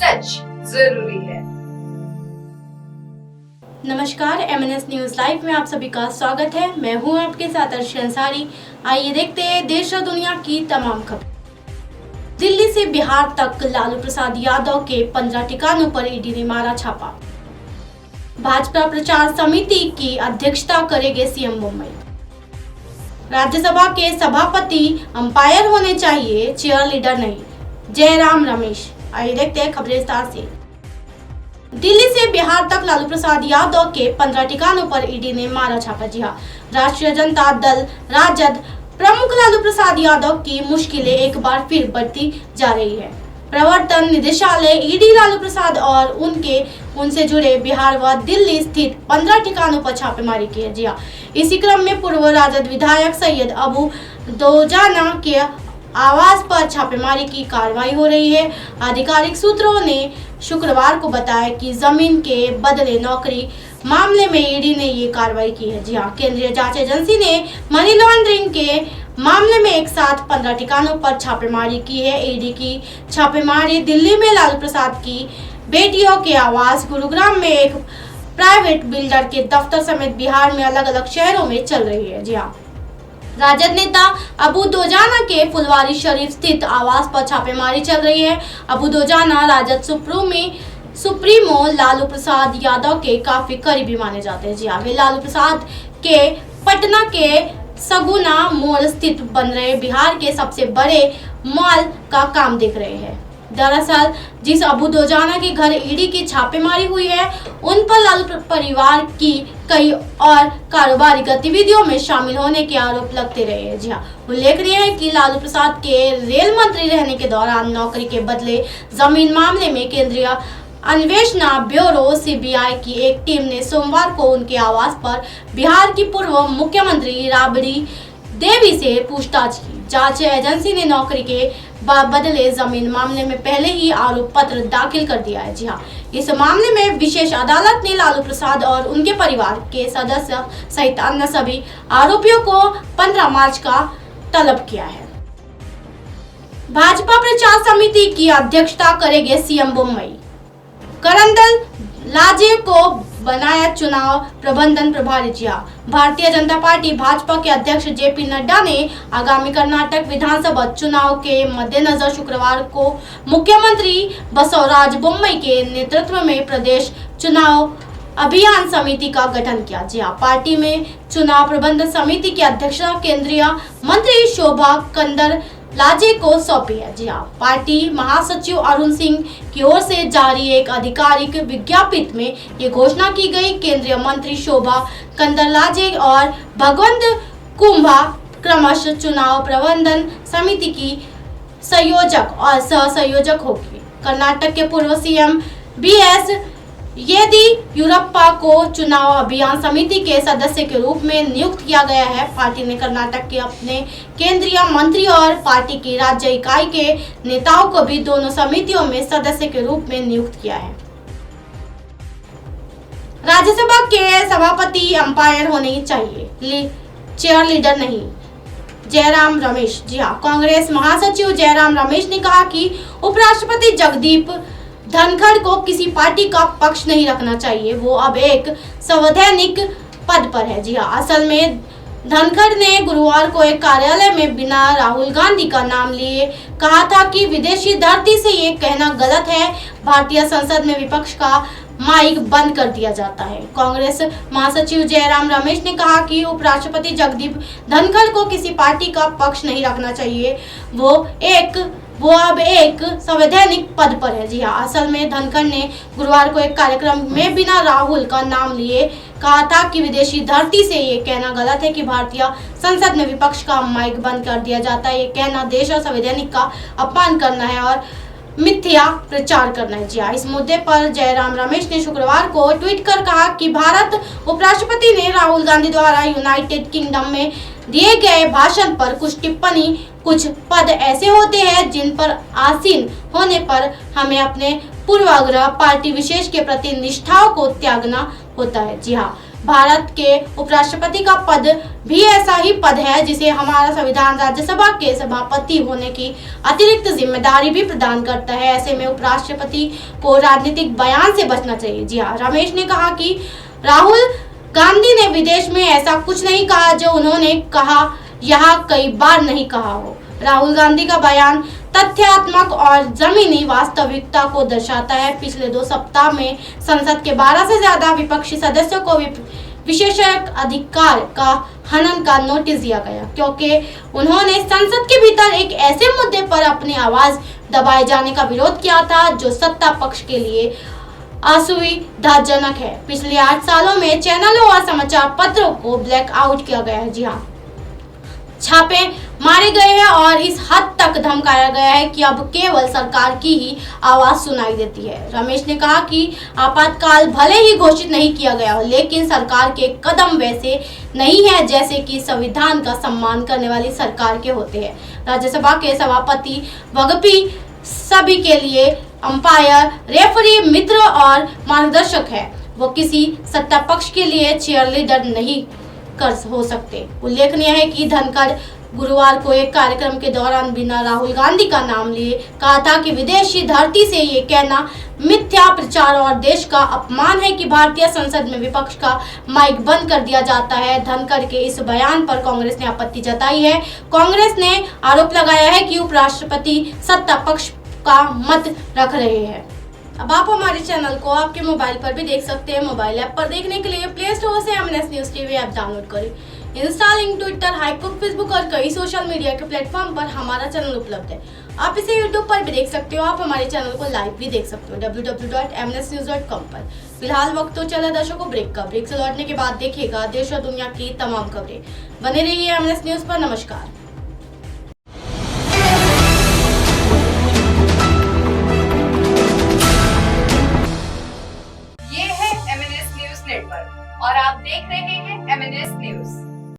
सच जरूरी है। नमस्कार, MNS न्यूज लाइव में आप सभी का स्वागत है। मैं हूं आपके साथ अर्शी अंसारी। आइए देखते हैं देश और दुनिया की तमाम खबर। दिल्ली से बिहार तक लालू प्रसाद यादव के 15 ठिकानों पर ईडी ने मारा छापा। भाजपा प्रचार समिति की अध्यक्षता करेंगे सीएम मुंबई। राज्यसभा के सभापति अंपायर होने चाहिए, चेयर लीडर नहीं, जयराम रमेश। आइए देखते हैं खबरें विस्तार से। दिल्ली से बिहार तक लालू प्रसाद यादव के 15 ठिकानों पर ईडी ने मारा छापा। जी हां, राष्ट्रीय जनता दल राजद प्रमुख लालू प्रसाद यादव की मुश्किलें एक बार फिर बढ़ती जा रही है। प्रवर्तन निदेशालय ईडी लालू प्रसाद और उनसे जुड़े बिहार व दिल्ली स्थित 15 ठिकानों पर छापेमारी की है। जी हां, इसी क्रम में पूर्व राजद विधायक सैयद अबू दोजाना के आवास पर छापेमारी की कार्रवाई हो रही है। आधिकारिक सूत्रों ने शुक्रवार को बताया कि जमीन के बदले नौकरी मामले में ईडी ने ये कार्रवाई की है। जी हां, केंद्रीय जांच एजेंसी ने मनी लॉन्ड्रिंग के मामले में एक साथ 15 ठिकानों पर छापेमारी की है। ईडी की छापेमारी दिल्ली में लालू प्रसाद की बेटियों के आवास, गुरुग्राम में एक प्राइवेट बिल्डर के दफ्तर समेत बिहार में अलग अलग शहरों में चल रही है। जी हाँ, राजद नेता अबू दोजाना के फुलवारी शरीफ स्थित आवास पर छापेमारी चल रही है। अबू दोजाना राजद सुप्रीमो लालू प्रसाद यादव के काफी करीबी माने जाते हैं। जी हाँ, वे लालू प्रसाद के पटना के सगुना मोड़ स्थित बन रहे बिहार के सबसे बड़े मॉल का काम देख रहे हैं। दरअसल जिस अबू दोजाना के घर ईडी की छापेमारी हुई है, उन पर लालू परिवार की कई और कारोबारी गतिविधियों में शामिल होने के आरोप लगते रहे हैं। जी हाँ, उल्लेखनीय है कि लालू प्रसाद के रेल मंत्री रहने के दौरान नौकरी के बदले जमीन मामले में केंद्रीय अन्वेषण ब्यूरो सीबीआई की एक टीम ने सोमवार को उनके आवास पर बिहार की पूर्व मुख्यमंत्री राबड़ी देवी से पूछताछ की। जांच एजेंसी ने नौकरी के बदले जमीन मामले में पहले ही आरोप पत्र दाखिल कर दिया है। जी हाँ, इस मामले में विशेष अदालत ने लालू प्रसाद और उनके परिवार के सदस्य सहित अन्य सभी आरोपियों को 15 मार्च का तलब किया है। भाजपा प्रचार समिति की अध्यक्षता करेंगे सीएम मुंबई। करंदल लाजे को बनाया चुनाव प्रबंधन प्रभारी। जी हाँ, भारतीय जनता पार्टी भाजपा के अध्यक्ष जेपी नड्डा ने आगामी कर्नाटक विधानसभा चुनाव के मद्देनजर शुक्रवार को मुख्यमंत्री बसवराज बोम्मई के नेतृत्व में प्रदेश चुनाव अभियान समिति का गठन किया। जी हाँ, पार्टी में चुनाव प्रबंधन समिति की अध्यक्षता केंद्रीय मंत्री शोभा कंदर लाजे को सौंपी है। जी हाँ, पार्टी महासचिव अरुण सिंह की ओर से जारी एक आधिकारिक विज्ञप्ति में ये घोषणा की गई। केंद्रीय मंत्री शोभा कंदरलाजे और भगवंत कुंभा क्रमशः चुनाव प्रबंधन समिति की संयोजक और सह संयोजक होगी। कर्नाटक के पूर्व सीएम बीएस येदियुरप्पा को चुनाव अभियान समिति के सदस्य के रूप में नियुक्त किया गया है। पार्टी ने कर्नाटक के अपने केंद्रीय मंत्री और पार्टी की राज्य इकाई के नेताओं को भी दोनों समितियों में सदस्य के रूप में नियुक्त किया है। राज्यसभा के सभापति अंपायर होने चाहिए, चेयर लीडर नहीं, जयराम रमेश। जी हाँ, कांग्रेस महासचिव जयराम रमेश ने कहा कि उपराष्ट्रपति जगदीप धनखड़ को किसी पार्टी का पक्ष नहीं रखना चाहिए, वो अब एक संवैधानिक पद पर है। जी हाँ, असल में धनखड़ ने गुरुवार को एक कार्यालय में बिना राहुल गांधी का नाम लिए कहा था कि विदेशी धरती से ये कहना गलत है। भारतीय संसद में विपक्ष का माइक बंद कर दिया जाता है। कांग्रेस महासचिव जयराम रमेश ने कहा कि उपराष्ट्रपति जगदीप धनखड़ को किसी पार्टी का पक्ष नहीं रखना चाहिए, वो अब एक संवैधानिक पद पर है। जी हाँ, असल में धनखड़ ने गुरुवार को एक कार्यक्रम में बिना राहुल का नाम लिए कहा था कि विदेशी धरती से ये कहना गलत है कि भारतीय संसद में विपक्ष का माइक बंद कर दिया जाता है। ये कहना देश और संवैधानिक का अपमान करना है और मिथ्या प्रचार करना है। जी हाँ, इस मुद्दे पर जयराम रमेश ने शुक्रवार को ट्वीट कर कहा कि भारत उपराष्ट्रपति ने राहुल गांधी द्वारा यूनाइटेड किंगडम में दिए गए भाषण पर कुछ टिप्पणी, कुछ पद ऐसे होते हैं जिन पर आसीन होने पर हमें अपने पूर्वाग्रह पार्टी विशेष के प्रति निष्ठाओं को त्यागना होता है। जी हाँ, भारत के उपराष्ट्रपति का पद भी ऐसा ही पद है जिसे हमारा संविधान राज्यसभा के सभापति होने की अतिरिक्त जिम्मेदारी भी प्रदान करता है। ऐसे में उपराष्ट्रपति को राजनीतिक बयान से बचना चाहिए। जी हाँ, रमेश ने कहा कि राहुल गांधी ने विदेश में ऐसा कुछ नहीं कहा जो उन्होंने कहा यहाँ कई बार नहीं कहा हो। राहुल गांधी का बयान तथ्यात्मक और जमीनी वास्तविकता को दर्शाता है। पिछले 2 सप्ताह में संसद के 12 से ज्यादा विपक्षी सदस्यों को विशेषाधिकार का हनन का नोटिस दिया गया क्योंकि उन्होंने संसद के भीतर एक ऐसे मुद्दे पर अपनी आवाज दबाए जाने का विरोध किया था जो सत्ता पक्ष के लिए असुविधाजनक है। पिछले 8 सालों में चैनलों और समाचार पत्रों को ब्लैक आउट किया गया है। जी हाँ, छापे मारे गए हैं और इस हद तक धमकाया गया है कि अब केवल सरकार की ही आवाज सुनाई देती है। रमेश ने कहा कि आपातकाल भले ही घोषित नहीं किया गया हो, लेकिन सरकार के कदम वैसे नहीं है जैसे कि संविधान का सम्मान करने वाली सरकार के होते हैं। राज्यसभा के सभापति वगपी सभी के लिए अंपायर, रेफरी, मित्र और मार्गदर्शक है। वो किसी सत्ता पक्ष के लिए चीयरलीडर नहीं कर हो सकते। उल्लेखनीय है कि धनखड़ गुरुवार को एक कार्यक्रम के दौरान बिना राहुल गांधी का नाम लिए कहा था कि विदेशी धरती से ये कहना मिथ्या प्रचार और देश का अपमान है कि भारतीय संसद में विपक्ष का माइक बंद कर दिया जाता है। धनखड़ के इस बयान पर कांग्रेस ने आपत्ति जताई है। कांग्रेस ने आरोप लगाया है कि उपराष्ट्रपति सत्ता पक्ष का मत रख रहे हैं। अब आप हमारे चैनल को आपके मोबाइल पर भी देख सकते हैं। मोबाइल ऐप पर देखने के लिए प्ले स्टोर से MNS news TV app download करें। इंस्टा, लिंक, ट्विटर, हाइकुक, फेसबुक और कई सोशल मीडिया के प्लेटफॉर्म पर हमारा चैनल उपलब्ध है। आप इसे यूट्यूब पर भी देख सकते हो। आप हमारे चैनल को लाइव भी देख सकते हो www.mnsnews.com पर। फिलहाल वक्त तो चला दर्शकों ब्रेक का। ब्रेक से लौटने के बाद देखिएगा देश और दुनिया की तमाम खबरें। बने रहिए एमएनएस न्यूज पर। नमस्कार। और आप देख रहे हैं एमएनएस न्यूज।